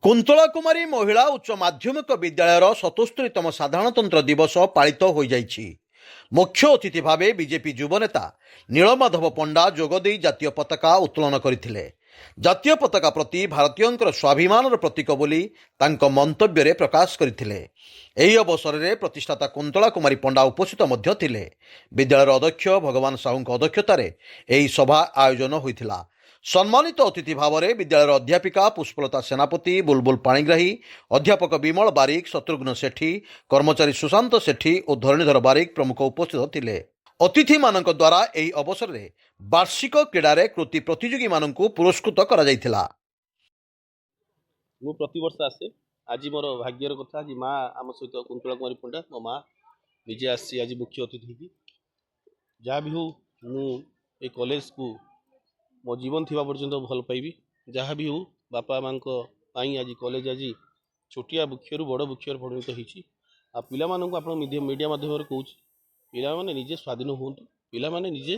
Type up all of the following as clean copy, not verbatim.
कुंतला कुमारी महिला उच्च माध्यमिक विद्यालयर 77तम साधारणतंत्र दिवस पालित हो जाइछि। मुख्य अतिथि भावे बीजेपी युवनेता नीलमाधव पंडा जोगदे जातीय पताका उत्तोलन करथिले। जातीय पताका प्रति भारतीयंकर स्वाभिमानर प्रतीक बोली तांको मंतव्य प्रकाश करथिले। एही अवसर में प्रतिष्ठाता कुंतला कुमारी पंडा उपस्थित मध्य थिले। विद्यालयर अध्यक्ष भगवान साहू अध्यक्षतार एही सभा आयोजन होइथिला। सम्मानित अतिथि भाव में विद्यालयर अध्यापिका पुष्पलता सेनापति, बुलबुल पाणिग्राही, अध्यापक विमल बारिक, शत्रुघ्न सेठी, कर्मचारी सुशांत सेठी और धरणीधर बारिक प्रमुख उपस्थित थिले। अतिथि मानक द्वारा एही अवसर में वार्षिक क्रीड़ा कृति प्रतियोगी मानक पुरस्कृत करा जायथिला। मु प्रतिवर्ष आसे आज मोर भाग्यर कथा आज माँ आम सहित कुंतला कुमारी पंडा मो माँ निजे आसी आज मुख्य अतिथि की जहाँ भी हो मु ए कॉलेज को मो जीवन थिबा पर्यंत भल पाइबी। जहाँ भी हो बापा माँ आज कॉलेज आज छोटिया वृक्ष बड़ वृक्ष परिणत होती। आ पिला मानक आप मीडिया माध्यम कहूँ पिला माने निजे स्वाधीन हूँ, पिला माने निजे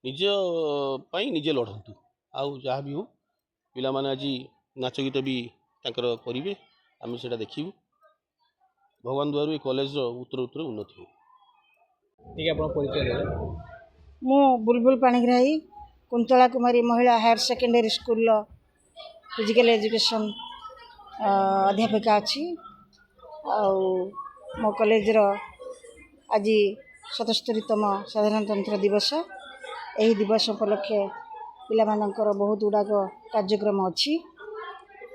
निज पाई निजे लड़तु। आउ जहाँ भी हो पिला माने आज नाच गीत भी तांकर करिवे, आम से देखू। भगवान द्वार ये कॉलेज उत्तर उत्तर उन्नति हो। ठीक है, परिचय मु बुलबुल पाणिग्राही कुंतला कुमारी महिला higher secondary school physical education अध्यापिका अच्छी। मो कॉलेज आज 77तम साधारणतंत्र दिवस। यही दिवस उपलक्षे पिला मानकर बहुत गुड़ाक कार्यक्रम अच्छी।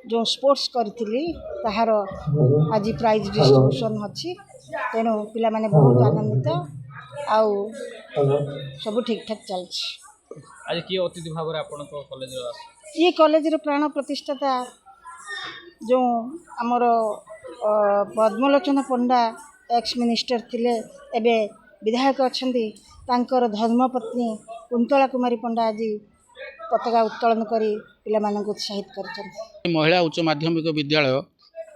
जो स्पोर्ट्स करी ताहार आज प्राइज डिस्ट्रीब्यूशन अच्छी। तेणु पिला माने बहुत आनंदित आउ सब ठीक ठाक चलछि। आज किए अतिथि भाव आपण कॉलेज ये कॉलेज प्राण प्रतिष्ठाता जो आमर पद्मलोचन पंडा एक्स मिनिस्टर थिले एबे विधायक अच्छंती तांकर धर्मपत्नी कुंतला कुमारी पंडा आज पताका उत्तोलन करी पिला मानक उत्साहित करछन। महिला उच्च माध्यमिक विद्यालय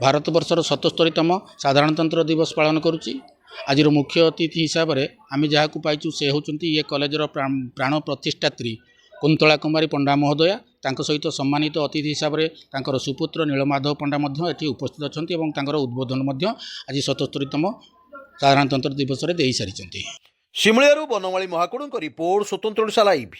भारत वर्षर 77तम साधारणतंत्र दिवस पालन करुच्ची। आज मुख्य अतिथि हिसाब से आम जहाँ को पाइचु से होचुंती ये कॉलेजर प्राण प्रतिष्ठात्री कुंतला कुमारी पंडा महोदया। तांको सहित सम्मानित अतिथि हिसाब से सुपुत्र नीलमाधव पंडा एठी उपस्थित अछंती एवं तांकर उद्बोधन आज 77तम साधारणतंत्र दिवस रे देई सारिचंती। शिमलियारू बनमाली महाकुड़ों रिपोर्ट स्वतंत्र ओडिशा लाइव।